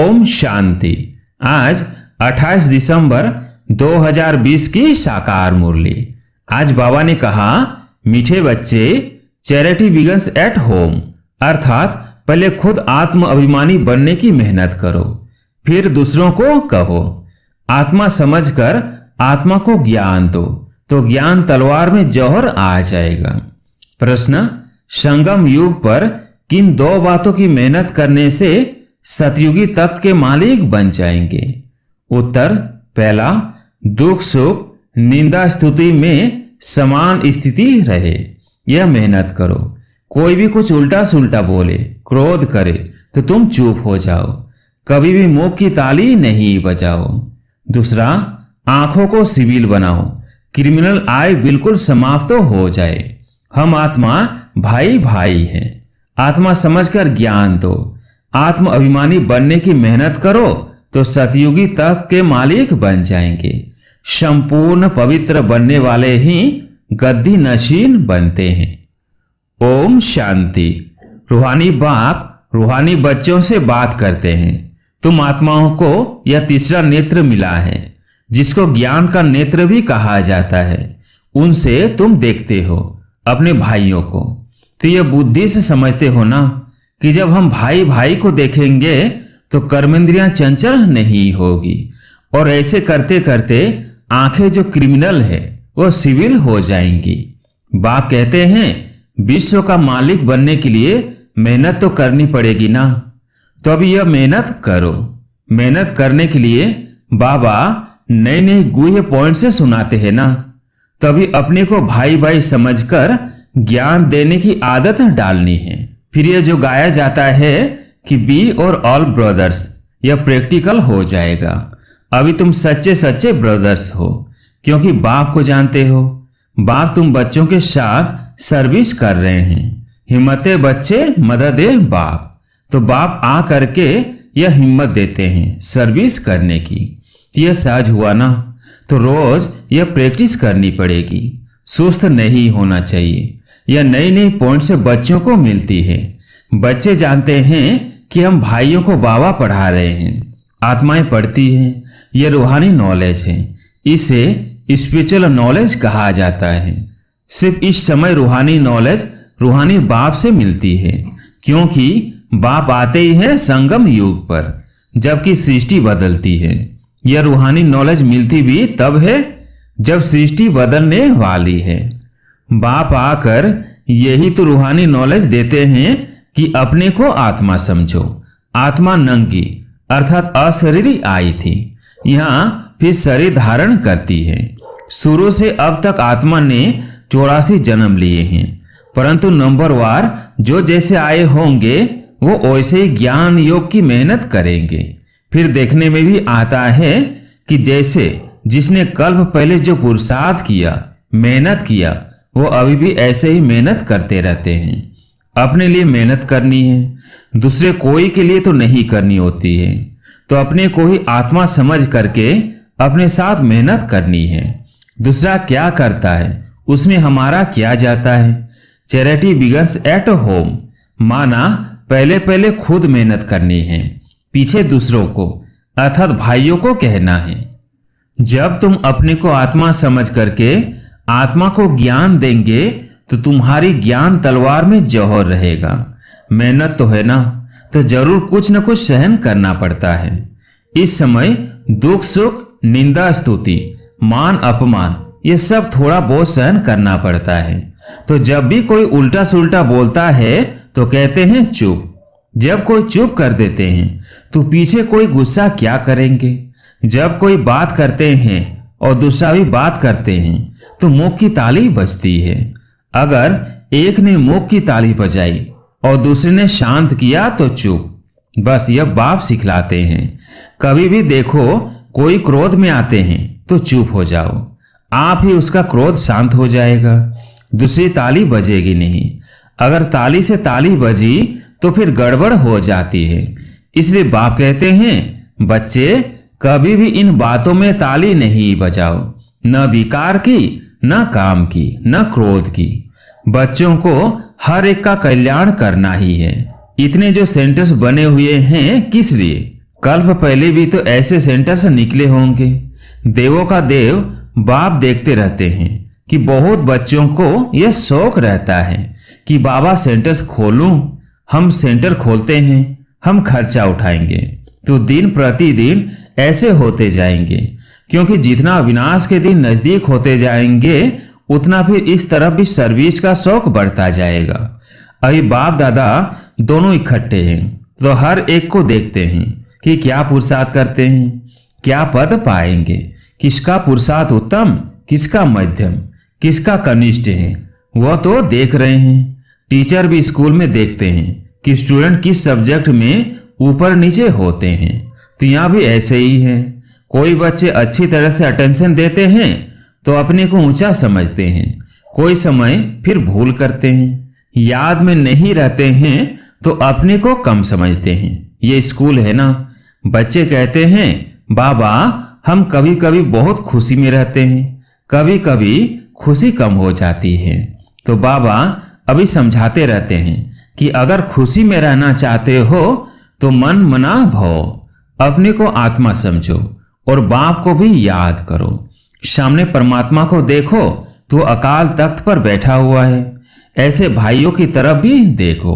ओम शांति। आज 28 दिसंबर 2020 की साकार मुरली। आज बाबा ने कहा, मीठे बच्चे, चैरिटी बिगन्स एट होम, अर्थात पहले खुद आत्म अभिमानी बनने की मेहनत करो, फिर दूसरों को कहो। आत्मा समझकर आत्मा को ज्ञान दो, तो ज्ञान तलवार में जौहर आ जाएगा। प्रश्न, संगम युग पर किन दो बातों की मेहनत करने से सतयुगी तत्व के मालिक बन जाएंगे? उत्तर, पहला, दुख सुख निंदा स्तुति में समान स्थिति रहे, यह मेहनत करो। कोई भी कुछ उल्टा सुल्टा बोले, क्रोध करे तो तुम चुप हो जाओ, कभी भी मुंह की ताली नहीं बजाओ। दूसरा, आंखों को सिविल बनाओ, क्रिमिनल आय बिल्कुल समाप्त तो हो जाए। हम आत्मा भाई भाई हैं। आत्मा समझकर ज्ञान दो, आत्म अभिमानी बनने की मेहनत करो तो सतयुगी तत्व के मालिक बन जाएंगे। संपूर्ण पवित्र बनने वाले ही गद्दी नशीन बनते हैं। ओम शांति। रूहानी बाप रूहानी बच्चों से बात करते हैं। तुम आत्माओं को यह तीसरा नेत्र मिला है, जिसको ज्ञान का नेत्र भी कहा जाता है। उनसे तुम देखते हो अपने भाइयों को, तो यह बुद्धि से समझते हो ना कि जब हम भाई भाई को देखेंगे तो कर्मेंद्रियां चंचल नहीं होगी, और ऐसे करते करते आंखें जो क्रिमिनल है वो सिविल हो जाएंगी। बाप कहते हैं, विश्व का मालिक बनने के लिए मेहनत तो करनी पड़ेगी ना, तो अभी यह मेहनत करो। मेहनत करने के लिए बाबा नए नए गुह्य पॉइंट से सुनाते हैं ना, तभी अपने को भाई भाई समझकर ज्ञान देने की आदत डालनी है। फिर यह जो गाया जाता है कि बी और ऑल ब्रदर्स, यह प्रैक्टिकल हो जाएगा। अभी तुम सच्चे सच्चे ब्रदर्स हो, क्योंकि बाप को जानते हो। बाप तुम बच्चों के साथ सर्विस कर रहे हैं। हिम्मते बच्चे मददे बाप, तो बाप आ करके यह हिम्मत देते हैं सर्विस करने की। यह सहज हुआ ना, तो रोज यह प्रैक्टिस करनी पड़ेगी। सुस्त नहीं होना चाहिए। यह नई नई पॉइंट से बच्चों को मिलती है। बच्चे जानते हैं कि हम भाइयों को बाबा पढ़ा रहे हैं, आत्माएं पढ़ती हैं। यह रूहानी नॉलेज है, इसे स्पिरिचुअल नॉलेज कहा जाता है। सिर्फ इस समय रूहानी नॉलेज रूहानी बाप से मिलती है, क्योंकि बाप आते ही है संगम युग पर, जबकि सृष्टि बदलती है। यह रूहानी नॉलेज मिलती भी तब है जब सृष्टि बदलने वाली है। बाप आकर यही तो रूहानी नॉलेज देते हैं कि अपने को आत्मा समझो। आत्मा नंगी अर्थात अशरीरी आई थी, यहां फिर शरीर धारण करती है। शुरू से अब तक आत्मा ने 84 जन्म लिए हैं, परंतु नंबरवार जो जैसे आए होंगे वो वैसे ही ज्ञान योग की मेहनत करेंगे। फिर देखने में भी आता है कि जैसे जिसने कल्प पहले जो पुरुषार्थ किया, मेहनत किया, वो अभी भी ऐसे ही मेहनत करते रहते हैं। अपने लिए मेहनत करनी है, दूसरे कोई के लिए तो नहीं करनी होती है। तो अपने को ही आत्मा समझ करके अपने साथ मेहनत करनी है। दूसरा क्या करता है उसमें हमारा क्या जाता है। चैरिटी बिगन्स एट होम, माना पहले पहले खुद मेहनत करनी है, पीछे दूसरों को अर्थात भाइयों को कहना है। जब तुम अपने को आत्मा समझ करके आत्मा को ज्ञान देंगे तो तुम्हारी ज्ञान तलवार में जौहर रहेगा। मेहनत तो है ना, तो जरूर कुछ न कुछ सहन करना पड़ता है। इस समय दुख सुख निंदा स्तुति मान अपमान ये सब थोड़ा बहुत सहन करना पड़ता है। तो जब भी कोई उल्टा सुल्टा बोलता है तो कहते हैं चुप। जब कोई चुप कर देते हैं तो पीछे कोई गुस्सा क्या करेंगे। जब कोई बात करते हैं और दूसरा भी बात करते हैं तो मुंह की ताली बजती है। अगर एक ने मुंह की ताली बजाई और दूसरे ने शांत किया तो चुप। बस यह बाप सिखलाते हैं। कभी भी देखो कोई क्रोध में आते हैं तो चुप हो जाओ, आप ही उसका क्रोध शांत हो जाएगा। दूसरी ताली बजेगी नहीं। अगर ताली से ताली बजी तो फिर गड़बड़ हो जाती है। इसलिए बाप कहते हैं, बच्चे कभी भी इन बातों में ताली नहीं बजाओ, न विकार की, न काम की, न क्रोध की। बच्चों को हर एक का कल्याण करना ही है। इतने जो सेंटेंस बने हुए हैं किस लिए? कल्प पहले भी तो ऐसे सेंटर्स निकले होंगे। देवों का देव बाप देखते रहते हैं कि बहुत बच्चों को यह शौक रहता है कि बाबा सेंटर्स खोलूं। हम सेंटर खोलते हैं, हम खर्चा उठाएंगे, तो दिन प्रतिदिन ऐसे होते जाएंगे, क्योंकि जितना विनाश के दिन नजदीक होते जाएंगे उतना फिर इस तरफ भी सर्विस का शौक बढ़ता जाएगा। अभी बाप दादा दोनों इकट्ठे हैं, तो हर एक को देखते हैं कि क्या पुरुषार्थ करते हैं, क्या पद पाएंगे, किसका पुरुषार्थ उत्तम, किसका मध्यम, किसका कनिष्ठ है, वह तो देख रहे हैं। टीचर भी स्कूल में देखते हैं कि स्टूडेंट किस सब्जेक्ट में ऊपर नीचे होते हैं, तो यहाँ भी ऐसे ही है। कोई बच्चे अच्छी तरह से अटेंशन देते हैं तो अपने को ऊंचा समझते हैं, कोई समय फिर भूल करते हैं, याद में नहीं रहते हैं तो अपने को कम समझते हैं। ये स्कूल है ना। बच्चे कहते हैं बाबा हम कभी कभी बहुत खुशी में रहते हैं, कभी कभी खुशी कम हो जाती है। तो बाबा अभी समझाते रहते हैं कि अगर खुशी में रहना चाहते हो तो मन मना भव, अपने को आत्मा समझो और बाप को भी याद करो। सामने परमात्मा को देखो तो अकाल तख्त पर बैठा हुआ है, ऐसे भाइयों की तरफ भी देखो।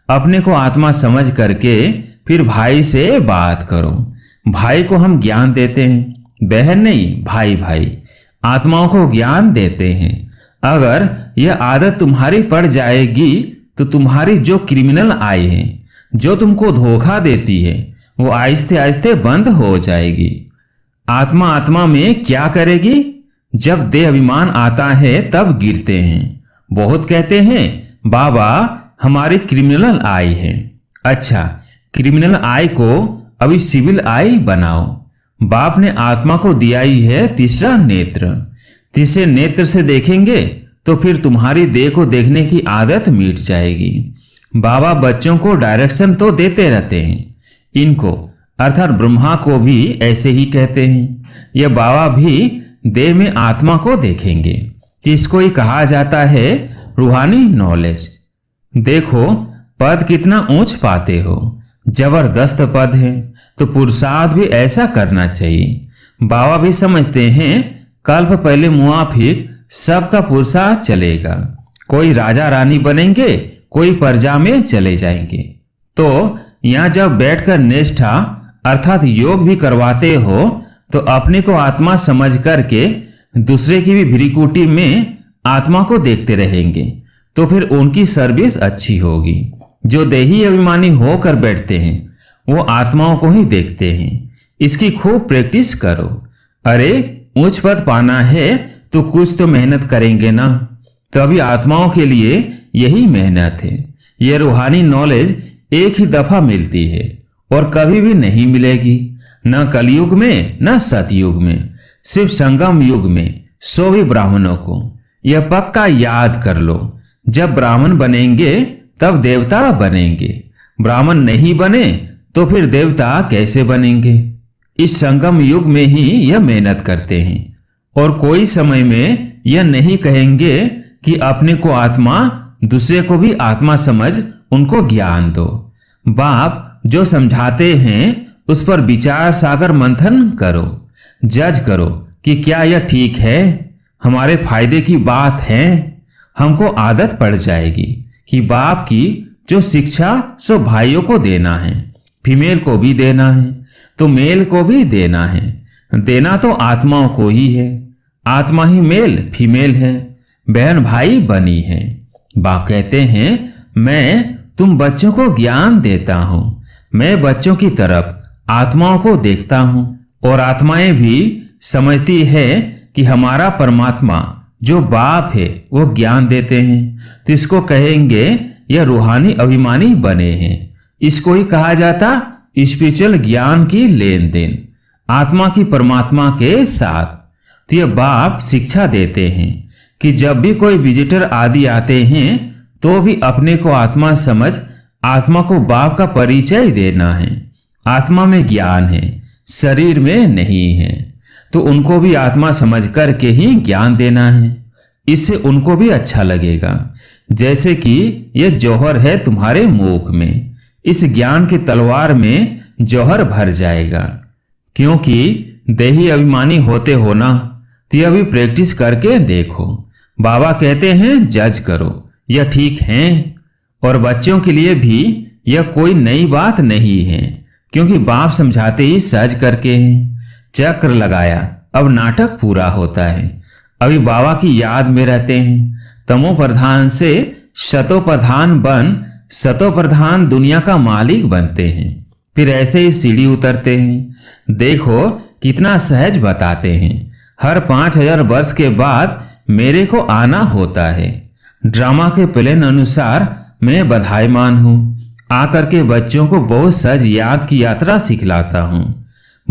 अपने को आत्मा समझ करके फिर भाई से बात करो। भाई को हम ज्ञान देते हैं, बहन नहीं, भाई भाई आत्माओं को ज्ञान देते हैं। अगर यह आदत तुम्हारी पड़ जाएगी तो तुम्हारी जो क्रिमिनल आई है, जो तुमको धोखा देती है, वो आहिस्ते आहिस्ते बंद हो जाएगी। आत्मा आत्मा में क्या करेगी? जब देह अभिमान आता है तब गिरते हैं। बहुत कहते हैं बाबा हमारी क्रिमिनल आई है। अच्छा, क्रिमिनल आई को अभी सिविल आई बनाओ। बाप ने आत्मा को दिया ही है तीसरा नेत्र। तीसरे नेत्र से देखेंगे तो फिर तुम्हारी देह को देखने की आदत मिट जाएगी। बाबा बच्चों को डायरेक्शन तो देते रहते हैं, इनको अर्थात ब्रह्मा को भी ऐसे ही कहते हैं। यह बाबा भी देह में आत्मा को देखेंगे, इसको ही कहा जाता है रूहानी नॉलेज। देखो पद कितना ऊंच पाते हो, जबरदस्त पद है, तो पुरुषार्थ भी ऐसा करना चाहिए। बाबा भी समझते हैं कल्प पहले मुआफिक सबका पुरुषार्थ चलेगा। कोई राजा रानी बनेंगे, कोई प्रजा में चले जाएंगे। तो यहाँ जब बैठकर निष्ठा अर्थात योग भी करवाते हो तो अपने को आत्मा समझ करके दूसरे की भी भ्रिकुटी में आत्मा को देखते रहेंगे, तो फिर उनकी सर्विस अच्छी होगी। जो देही अभिमानी होकर बैठते हैं वो आत्माओं को ही देखते हैं। इसकी खूब प्रैक्टिस करो। अरे उच्च पद पाना है तो कुछ तो मेहनत करेंगे ना। तो अभी आत्माओं के लिए यही मेहनत है। यह रूहानी नॉलेज एक ही दफा मिलती है और कभी भी नहीं मिलेगी, न कलयुग में न सतयुग में, सिर्फ संगम युग में। सो भी ब्राह्मणों को यह पक्का याद कर लो, जब ब्राह्मण बनेंगे तब देवता बनेंगे, ब्राह्मण नहीं बने तो फिर देवता कैसे बनेंगे। इस संगम युग में ही यह मेहनत करते हैं और कोई समय में यह नहीं कहेंगे कि अपने को आत्मा, दूसरे को भी आत्मा समझ उनको ज्ञान दो। बाप जो समझाते हैं उस पर विचार सागर मंथन करो, जज करो कि क्या यह ठीक है, हमारे फायदे की बात है। हमको आदत पड़ जाएगी कि बाप की जो शिक्षा सो भाइयों को देना है, फीमेल को भी देना है, तो मेल को भी देना है। देना तो आत्माओं को ही है। आत्मा ही मेल फीमेल है, बहन भाई बनी है। बाप कहते हैं मैं तुम बच्चों को ज्ञान देता हूं, मैं बच्चों की तरफ आत्माओं को देखता हूं और आत्माएं भी समझती है कि हमारा परमात्मा जो बाप है वो ज्ञान देते हैं, तो इसको कहेंगे यह रूहानी अभिमानी बने हैं। इसको ही कहा जाता स्पिरिचुअल ज्ञान की लेन देन आत्मा की परमात्मा के साथ। तो यह बाप शिक्षा देते हैं कि जब भी कोई विजिटर आदि आते हैं तो भी अपने को आत्मा समझ आत्मा को बाप का परिचय देना है। आत्मा में ज्ञान है, शरीर में नहीं है, तो उनको भी आत्मा समझ करके ही ज्ञान देना है। इससे उनको भी अच्छा लगेगा। जैसे कि यह जौहर है तुम्हारे मुख में, इस ज्ञान की तलवार में जौहर भर जाएगा। क्योंकि देही अभिमानी होते हो ना, तो अभी प्रैक्टिस करके देखो। बाबा कहते हैं जज करो, यह ठीक है। और बच्चों के लिए भी यह कोई नई बात नहीं है, क्योंकि बाप समझाते ही सज करके हैं। चक्र लगाया, अब नाटक पूरा होता है। अभी बाबा की याद में रहते हैं। तमो प्रधान से सतो प्रधान बन सतो प्रधान दुनिया का मालिक बनते हैं। फिर ऐसे ही सीढ़ी उतरते हैं। देखो कितना सहज बताते हैं। हर 5000 वर्ष के बाद मेरे को आना होता है। ड्रामा के प्लान अनुसार मैं बधाईमान हूं। आकर के बच्चों को बहुत सहज याद की यात्रा सिखलाता हूं।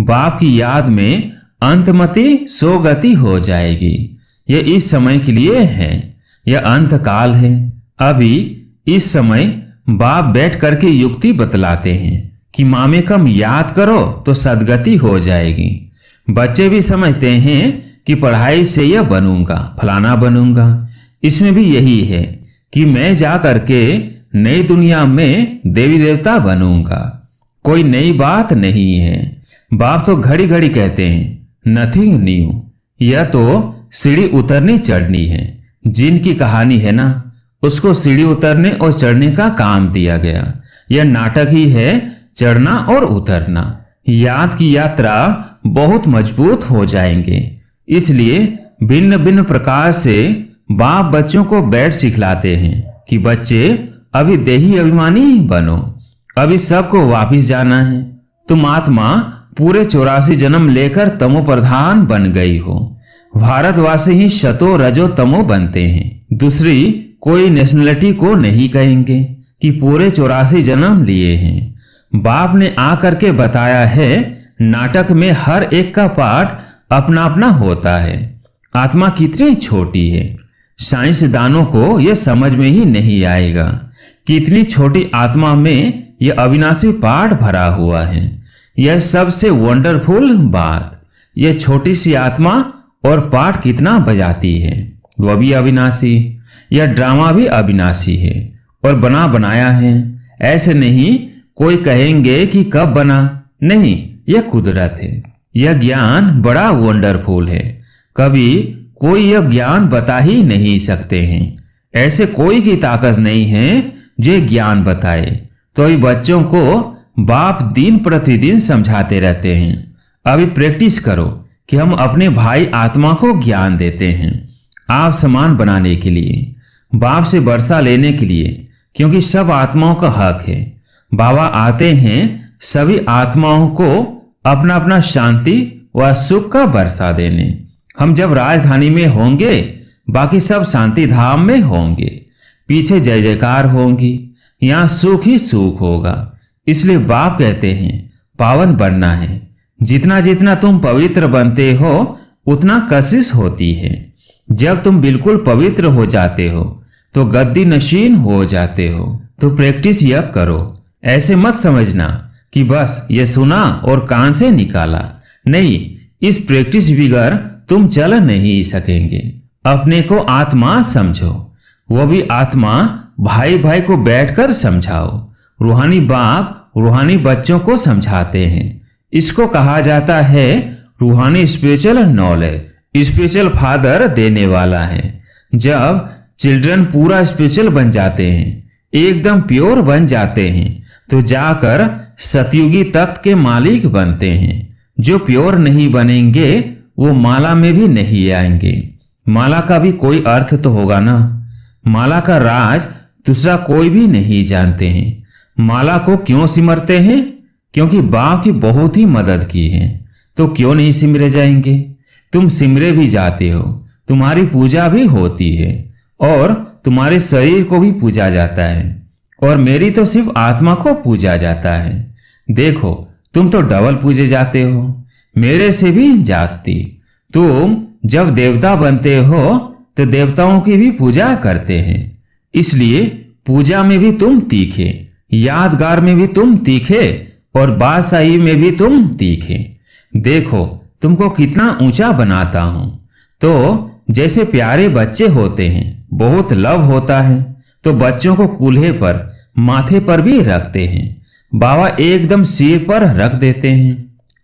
बाप की याद में अंतमति सोगति हो जाएगी। यह इस समय के लिए है, यह अंत काल है। अभी इस समय बाप बैठ करके युक्ति बतलाते हैं कि मामे कम याद करो तो सदगति हो जाएगी। बच्चे भी समझते हैं कि पढ़ाई से यह बनूंगा, फलाना बनूंगा। इसमें भी यही है कि मैं जा करके नई दुनिया में देवी देवता बनूंगा। कोई नई बात नहीं है। बाप तो घड़ी घड़ी कहते हैं नथिंग न्यू। यह तो सीढ़ी उतरनी चढ़नी है। जिनकी कहानी है ना, उसको सीढ़ी उतरने और चढ़ने का काम दिया गया। यह नाटक ही है, चढ़ना और उतरना। याद की यात्रा बहुत मजबूत हो जाएंगे। इसलिए भिन्न भिन्न प्रकार से बाप बच्चों को बैठ सिखलाते हैं कि बच्चे अभी देही अभिमानी बनो। अभी सबको वापिस जाना है। तुम आत्मा पूरे 84 जन्म लेकर तमो प्रधान बन गई हो। भारतवासी ही शतो रजो तमो बनते हैं। दूसरी कोई नेशनलिटी को नहीं कहेंगे कि पूरे 84 जन्म लिए हैं। बाप ने आकर के बताया है, नाटक में हर एक का पार्ट अपना अपना होता है। आत्मा कितनी छोटी है, साइंसदानों को यह समझ में ही नहीं आएगा। कितनी छोटी आत्मा में यह अविनाशी पार्ट भरा हुआ है। यह सबसे वंडरफुल बात, यह छोटी सी आत्मा और पार्ट कितना बजाती है। वह भी अविनाशी। यह ड्रामा भी अविनाशी है और बना बनाया है। ऐसे नहीं कोई कहेंगे कि कब बना, नहीं, यह कुदरत है। यह ज्ञान बड़ा वंडरफुल है। कभी कोई यह ज्ञान बता ही नहीं सकते हैं। ऐसे कोई की ताकत नहीं है जो ज्ञान बताए। तो ये बच्चों को बाप दिन प्रतिदिन समझाते रहते हैं। अभी प्रैक्टिस करो कि हम अपने भाई आत्मा को ज्ञान देते हैं, आप समान बनाने के लिए, बाप से वर्षा लेने के लिए, क्योंकि सब आत्माओं का हक है। बाबा आते हैं सभी आत्माओं को अपना अपना शांति व सुख का वर्षा देने। हम जब राजधानी में होंगे, बाकी सब शांति धाम में होंगे। पीछे जय जयकार होंगी, यहाँ सुख ही सुख होगा। इसलिए बाप कहते हैं पावन बनना है। जितना जितना तुम पवित्र बनते हो उतना कशिश होती है। जब तुम बिल्कुल पवित्र हो जाते हो तो गद्दी नशीन हो जाते हो। तो प्रैक्टिस यह करो। ऐसे मत समझना कि बस ये सुना और कान से निकाला। नहीं, इस प्रैक्टिस बिगर तुम चल नहीं सकेंगे। अपने को आत्मा समझो, वो भी आत्मा भाई भाई को बैठकर समझाओ। रूहानी बाप रूहानी बच्चों को समझाते हैं। इसको कहा जाता है रूहानी स्पिरिचुअल नॉलेज। स्पिरिचुअल फादर देने वाला है। जब चिल्ड्रन पूरा स्पिरिचुअल बन जाते हैं, एकदम प्योर बन जाते हैं, तो जाकर सतयुगी तख्त के मालिक बनते हैं। जो प्योर नहीं बनेंगे वो माला में भी नहीं आएंगे। माला का भी कोई अर्थ तो होगा ना। माला का राज दूसरा कोई भी नहीं जानते हैं। माला को क्यों सिमरते हैं? क्योंकि बाप की बहुत ही मदद की है। तो क्यों नहीं सिमरे जाएंगे? तुम सिमरे भी जाते हो, तुम्हारी पूजा भी होती है और तुम्हारे शरीर को भी पूजा जाता है। और मेरी तो सिर्फ आत्मा को पूजा जाता है। देखो तुम तो डबल पूजे जाते हो, मेरे से भी जास्ती। तुम जब देवता बनते हो तो देवताओं की भी पूजा करते हैं। इसलिए पूजा में भी तुम तीखे, यादगार में भी तुम तीखे और बादशाही में भी तुम तीखे। देखो तुमको कितना ऊंचा बनाता हूं। तो जैसे प्यारे बच्चे होते हैं, बहुत लव होता है, तो बच्चों को कूल्हे पर माथे पर भी रखते हैं। बाबा एकदम सिर पर रख देते हैं।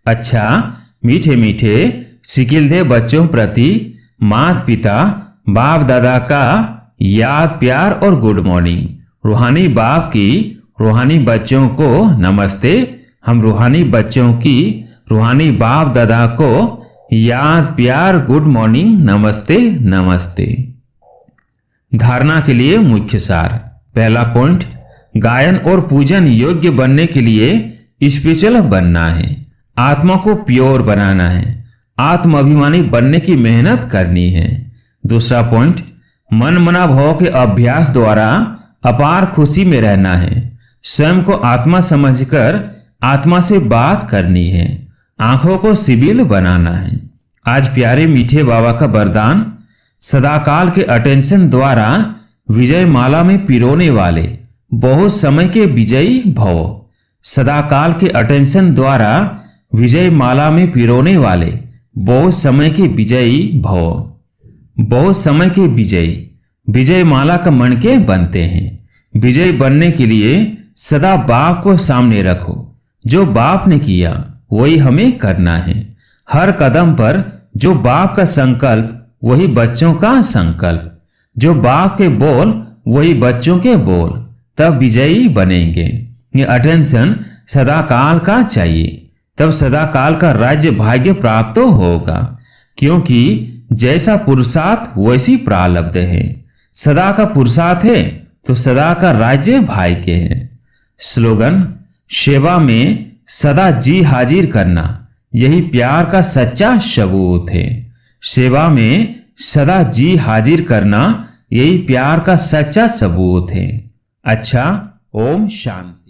अच्छा, मीठे मीठे सिकिलधे बच्चों प्रति माता पिता बाप दादा का याद प्यार और गुड मॉर्निंग। रूहानी बाप की रूहानी बच्चों को नमस्ते। हम रूहानी बच्चों की रूहानी बाप दादा को याद प्यार गुड मॉर्निंग नमस्ते नमस्ते। धारणा के लिए मुख्य सार। पहला पॉइंट, गायन और पूजन योग्य बनने के लिए स्पिरिचुअल बनना है, आत्मा को प्योर बनाना है, आत्म अभिमानी बनने की मेहनत करनी है। दूसरा पॉइंट, मन मना भाव के अभ्यास द्वारा अपार खुशी में रहना है, स्वयं को आत्मा समझकर आत्मा से बात करनी है, आंखों को सिबिल बनाना है। आज प्यारे मीठे बाबा का वरदान, सदाकाल के अटेंशन द्वारा विजय माला में पिरोने वाले बहुत समय के विजयी भव। सदाकाल के अटेंशन द्वारा विजय माला में पिरोने वाले बहुत समय के विजयी भव। बहुत समय के विजयी विजय माला का मन के बनते हैं। विजय बनने के लिए सदा बाप को सामने रखो। जो बाप ने किया वही हमें करना है। हर कदम पर जो बाप का संकल्प वही बच्चों का संकल्प, जो बाप के बोल वही बच्चों के बोल, तब विजयी बनेंगे। ये अटेंशन सदाकाल का चाहिए, तब सदाकाल का राज्य भाग्य प्राप्त होगा, क्योंकि जैसा पुरुषार्थ वैसी प्रारब्ध है। सदा का पुरुषार्थ है तो सदा का राज्य भाग्य है। स्लोगन, सेवा में सदा जी हाजिर करना यही प्यार का सच्चा सबूत है। सेवा में सदा जी हाजिर करना यही प्यार का सच्चा सबूत है। अच्छा, ओम शांति।